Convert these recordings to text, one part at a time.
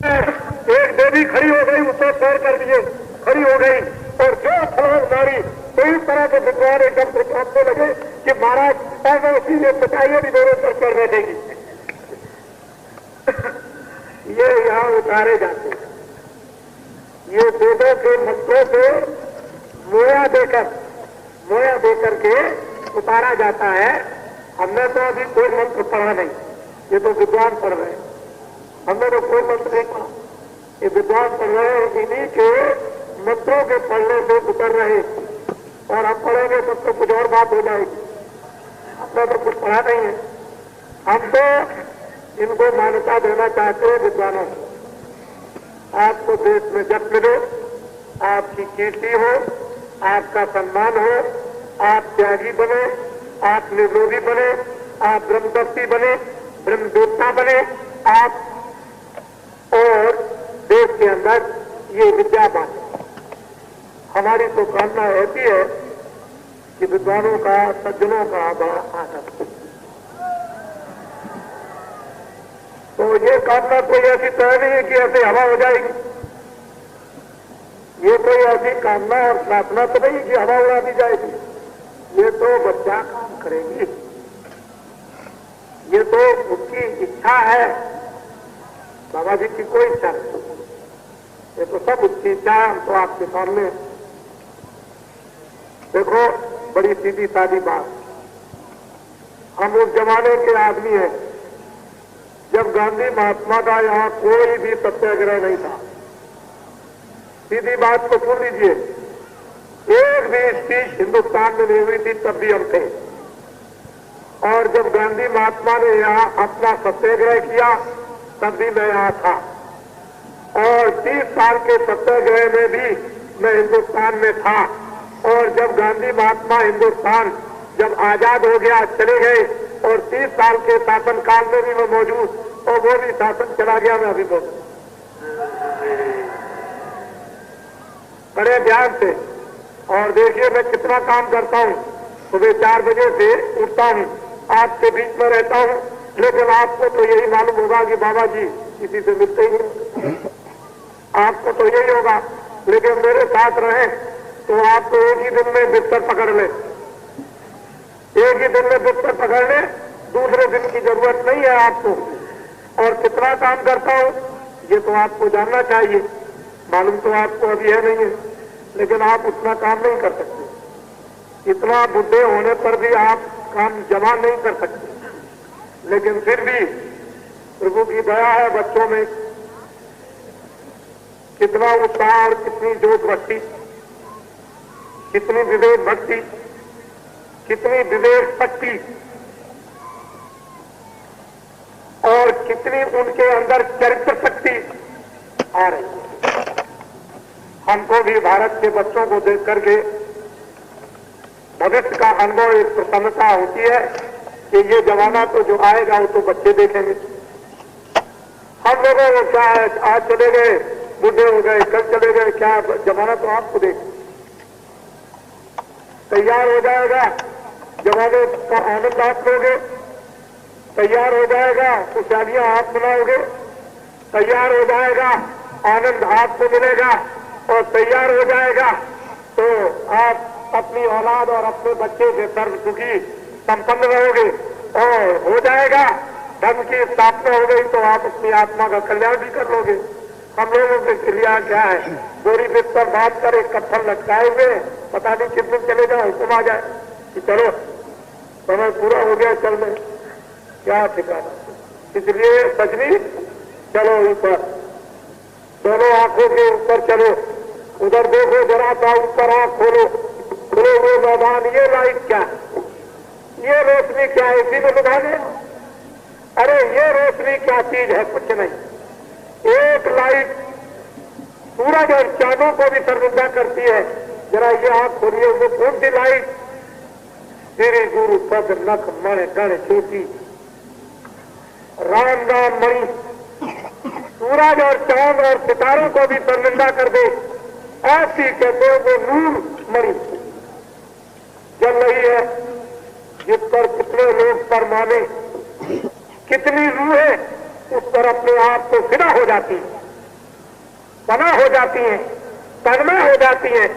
एक देवी खड़ी हो गई, उसे पैर कर दिए, खड़ी हो गई और जो छलांग मारी तो इस तरह के विद्वान एकदम से कांपने लगे कि महाराज ऐसे सीधे बताइए भी दोनों पर चढ़ बैठेगी। ये यहाँ उतारे जाते हैं, ये वेदों के मंत्रों से मोया देकर के उतारा जाता है। हमने तो अभी कोई मंत्र पढ़ा नहीं, ये तो विद्वान पढ़ रहे हैं, हमने तो कोई मंत्र नहीं पढ़ा, ये विद्वान पढ़ रहे हैं, इन्हीं के मंत्रों के पढ़ने से उतर रहे। और हम पढ़ेंगे तब तो कुछ और बात हो जाएगी, हमने तो कुछ पढ़ा नहीं है। हम तो इनको मान्यता देना चाहते हैं विद्वानों को। आपको देश में जब मिले, आपकी कीर्ति हो, आपका सम्मान हो, आप त्यागी बने, आप निर्लोभी बने, आप ब्रह्मदर्शी बने, ब्रह्मदेवता बने, आप और देश के अंदर ये विद्या बांटे। हमारी तो कामना ऐसी है कि विद्वानों का, सज्जनों का बड़ा आदर। तो ये कामना कोई ऐसी तय नहीं है कि ऐसे हवा हो जाएगी, ये कोई ऐसी कामना और प्रार्थना तो नहीं कि हवा उड़ा दी जाएगी, ये तो बच्चा काम करेगी, ये तो उसकी इच्छा है। बाबा जी की कोई इच्छा नहीं, ये तो सब उसकी इच्छा है। हम तो आपके सामने देखो, बड़ी सीधी सादी बात, हम उस जमाने के आदमी हैं जब गांधी महात्मा का यहां कोई भी सत्याग्रह नहीं था। सीधी बात को सुन लीजिए, एक भी स्पीच हिंदुस्तान में नहीं हुई थी, तब भी हम थे। और जब गांधी महात्मा ने यहां अपना सत्याग्रह किया, तब भी मैं यहां था। और 30 साल के सत्याग्रह में भी मैं हिंदुस्तान में था। और जब गांधी महात्मा हिंदुस्तान जब आजाद हो गया, चले गए, और 30 साल के शासन काल में भी मैं मौजूद, और वो भी शासन चला गया, मैं अभी मौजूद। बड़े ध्यान से और देखिए मैं कितना काम करता हूँ। सुबह 4 बजे से उठता हूँ, आपके बीच में रहता हूँ, लेकिन आपको तो यही मालूम होगा कि बाबा जी किसी से मिलते ही नहीं, आपको तो यही होगा। लेकिन मेरे साथ रहे तो आपको एक ही दिन में बिस्तर पकड़ ले, एक ही दिन में बिस्तर पकड़ ले, दूसरे दिन की जरूरत नहीं है आपको। और कितना काम करता हूँ ये तो आपको जानना चाहिए, मालूम तो आपको अभी है नहीं है, लेकिन आप उतना काम नहीं कर सकते। इतना बुढ़े होने पर भी आप काम जमा नहीं कर सकते। लेकिन फिर भी प्रभु की दया है, बच्चों में कितना उत्साह और कितनी जोश भक्ति, कितनी विवेक भक्ति, कितनी विवेक शक्ति, और कितनी उनके अंदर चरित्र शक्ति आ रही है। हमको भी भारत के बच्चों को देख करके भविष्य का अनुभव, एक प्रसन्नता होती है कि ये जमाना तो जो आएगा वो तो बच्चे देखेंगे। हम लोगों को क्या है, आज चले गए, बुढ़े हो गए, कल चले गए, क्या जमाना तो आपको देख तैयार हो जाएगा, जमाने का आनंद आप लोगे, तैयार हो जाएगा, खुशहालियां आप मनाओगे, तैयार हो जाएगा, आनंद आपको मिलेगा, और तैयार हो जाएगा तो आप अपनी औलाद और अपने बच्चे से सर्व सुखी संपन्न रहोगे। और हो जाएगा, धर्म की स्थापना हो गई तो आप अपनी आत्मा का कल्याण भी कर लोगे। हम लोगों के क्रिया क्या है, बोरी बिस्तर बात कर, एक कत्थन लटकाए हुए, पता नहीं कितने चले जाओ, हुक्म आ जाए कि चलो समय पूरा हो गया, चल में क्या ठिकाना। इसलिए सजनी चलो ऊपर, दोनों आंखों के ऊपर चलो, उधर देखो जरा सा, ऊपर आंख खोलो, खुले हुए मैदान, ये लाइट क्या, ये रोशनी क्या है, इसी में लुभा गए। अरे ये रोशनी क्या चीज है, कुछ नहीं। एक लाइट सूरज और चांदों को भी शर्मिंदा करती है। जरा ये आंख खोलिए, वो कौन सी लाइट, तेरे गुरु पद नख मण गण ज्योति राम राम मणि, सूरज और चांद और सितारों को भी शर्मिंदा कर दे, ऐसी कहते हो वो नूर मणि जल रही है, जिस पर कितने लोग परमाने, कितनी रूहें उस पर अपने आप को फिदा हो जाती, पना हो जाती हैं, तन्मय हो जाती हैं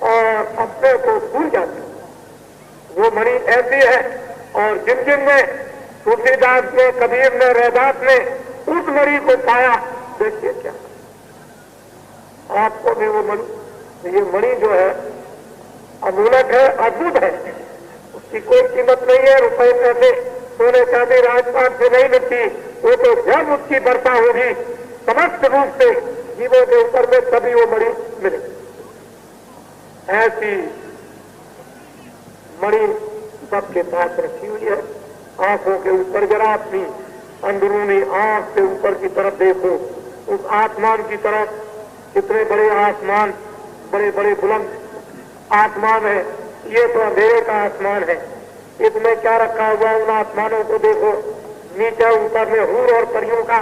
और अपने को भूल जाती हैं। वो मणि ऐसी है। और जिन जिन ने तुलसीदास ने, कबीर ने, रैदास ने उस मणि को पाया, देखिए क्या आपको भी वो मणि, ये मणि जो है अमूलक है, अद्भुत है, उसकी कोई कीमत नहीं है। रुपए पैसे, सोने चांदी, राजपाट से नहीं मिलती। वो तो जब उसकी वर्षा होगी समस्त रूप से जीवों के ऊपर में तभी वो मणि मिले। ऐसी मणि सबके पास रखी हुई है। आंखों के ऊपर जरा अपनी अंदरूनी आंख से ऊपर की तरफ देखो, उस आसमान की तरफ। कितने बड़े आसमान, बड़े बड़े बुलंद आसमान है। ये तो अंधेरे का आसमान है, इसमें क्या रखा हुआ, उन आसमानों को देखो। नीचे ऊपर में हूर और परियों का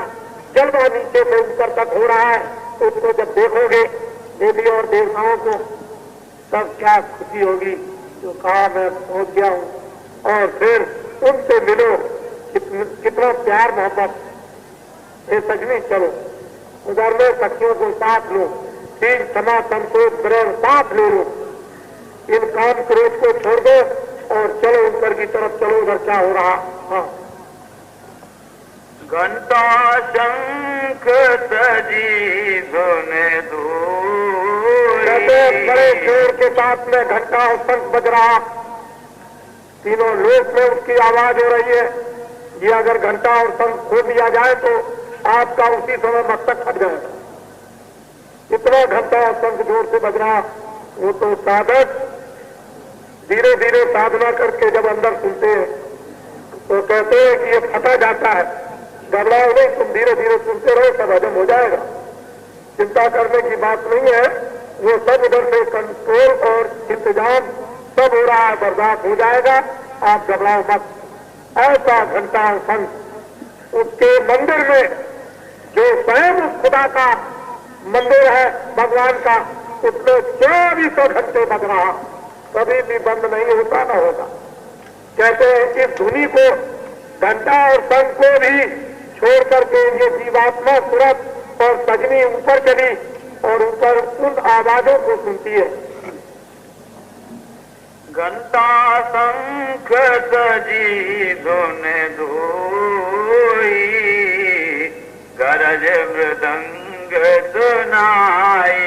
जलवा नीचे से ऊपर तक हो रहा है। उसको जब देखोगे देवी और देवताओं को, तब क्या खुशी होगी। जो कहा मैं पहुंच गया हूं, और फिर उनसे मिलो, कितना प्यार मोहब्बत। ये सजनी चलो, उधर में सखियों को साथ लो, तीन क्षमा संतोष प्रेम साथ ले लो। इन काम क्रोध को छोड़ दो और चलो ऊपर की तरफ चलो। उधर क्या हो रहा। हाँ, घंटा शंख सजी धुने कहते बड़े जोर के साथ में घंटा और शंख बज रहा, तीनों लोक में उसकी आवाज हो रही है। ये अगर घंटा और शंख खो दिया जाए तो आपका उसी समय मस्तक फट जाएगा। इतना घंटा और शंख जोर से बज रहा। वो तो साधक धीरे धीरे साधना करके जब अंदर सुनते हैं तो कहते हैं कि ये फटा जाता है। घबराओ नहीं, तुम धीरे धीरे सुनते रहो, सब हजम हो जाएगा। चिंता करने की बात नहीं है। वो सब उधर से कंट्रोल और इंतजाम सब हो रहा है, बर्दाश्त हो जाएगा। आप घबराओ मत। ऐसा घंटा और शंख उसके मंदिर में, जो स्वयं उस खुदा का मंदिर है, भगवान का, उसमें 24 घंटे बज रहा, कभी भी बंद नहीं होता, न होगा। कहते हैं इस धुनी को, घंटा और शंख को भी छोड़ करके ये जीवात्मा सूरत और सजनी ऊपर चली और ऊपर उन आवाजों को सुनती है। घंटा शंख सजी धुने धोई, गरज मृदंग सुनाई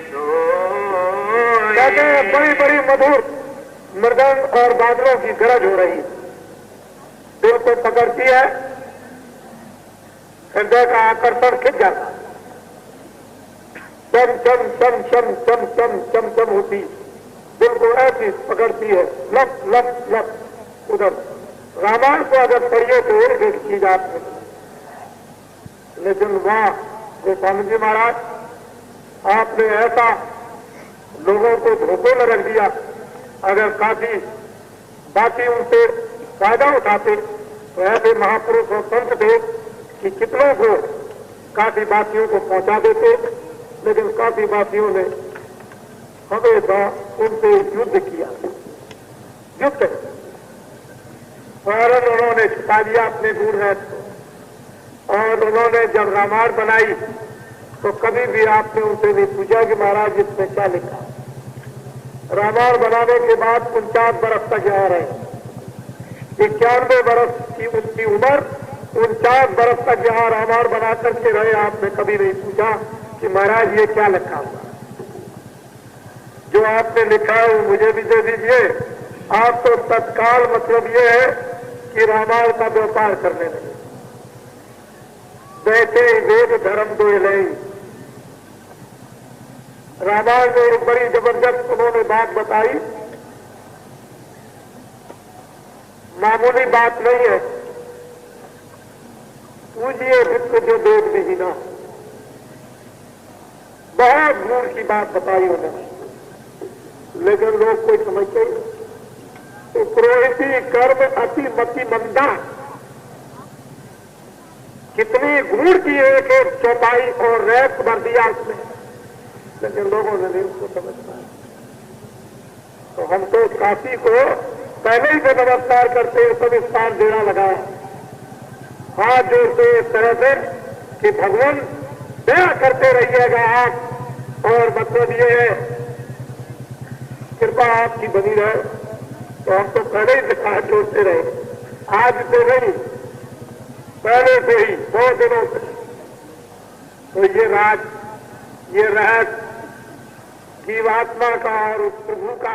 सोई। कहते हैं बड़ी बड़ी मधुर मृदंग और बादलों की गरज हो रही, दिल को पकड़ती है, हृदय का आकर्षण खिंच जाता। चम चम चम चम चम चम चम चम होती, दिल को ऐसी पकड़ती है, लप लप लप। उधर रामायण को अगर पढ़िए तो एक एक चीज आपने, लेकिन वहां गोस्वामी जी महाराज, आपने ऐसा लोगों को धोखे में रख दिया। अगर काफी बाकी उनसे फायदा उठाते तो ऐसे महापुरुष और संत थे कि कितनों को काफी बातियों को पहुंचा देते। लेकिन काफी बातियों ने हमेशा उनसे युद्ध किया, युद्ध, और उन्होंने छिपा दिया अपने गुण है। और उन्होंने जब रामायण बनाई तो कभी भी आपने उनसे नहीं पूछा कि महाराज इसमें क्या लिखा। रामायण बनाने के बाद 49 बरस तक यहाँ रहे, 91 बरस की उनकी उम्र, 49 बरस तक यहाँ रामायण बना करके रहे। आपने कभी नहीं पूछा कि महाराज ये क्या लिखा हुआ, जो आपने लिखा है वो मुझे भी दे दीजिए। आप तो तत्काल मतलब ये है कि रामायण का व्यापार करने लगे, बैठे वेद धर्म दो नहीं। रामायण में एक बड़ी जबरदस्त उन्होंने बात बताई, मामूली बात नहीं है। पूजिए विश्व जो वेद विहीना, बहुत दूर की बात बताई उन्होंने, लेकिन लोग कोई समझते ही। तो पुरोहिती कर्म अति मति मंदा, कितनी गूढ़ की एक एक चौपाई और रैप भर दिया उसमें, लेकिन लोगों ने नहीं उसको समझ पाया। तो हम तो काशी को पहले ही से नमस्कार करते हैं, सब स्थान देना लगाया, हाथ जोड़ते इस तरह से कि भगवान दया करते रहिएगा आप। और मतलब ये है, कृपा आपकी बनी रहे। तो हम तो पहले ही दिखा जोड़ते रहे, आज तो नहीं, पहले से ही, बहुत दिनों से। तो ये राज, ये रहस्य जीवात्मा का और उस प्रभु का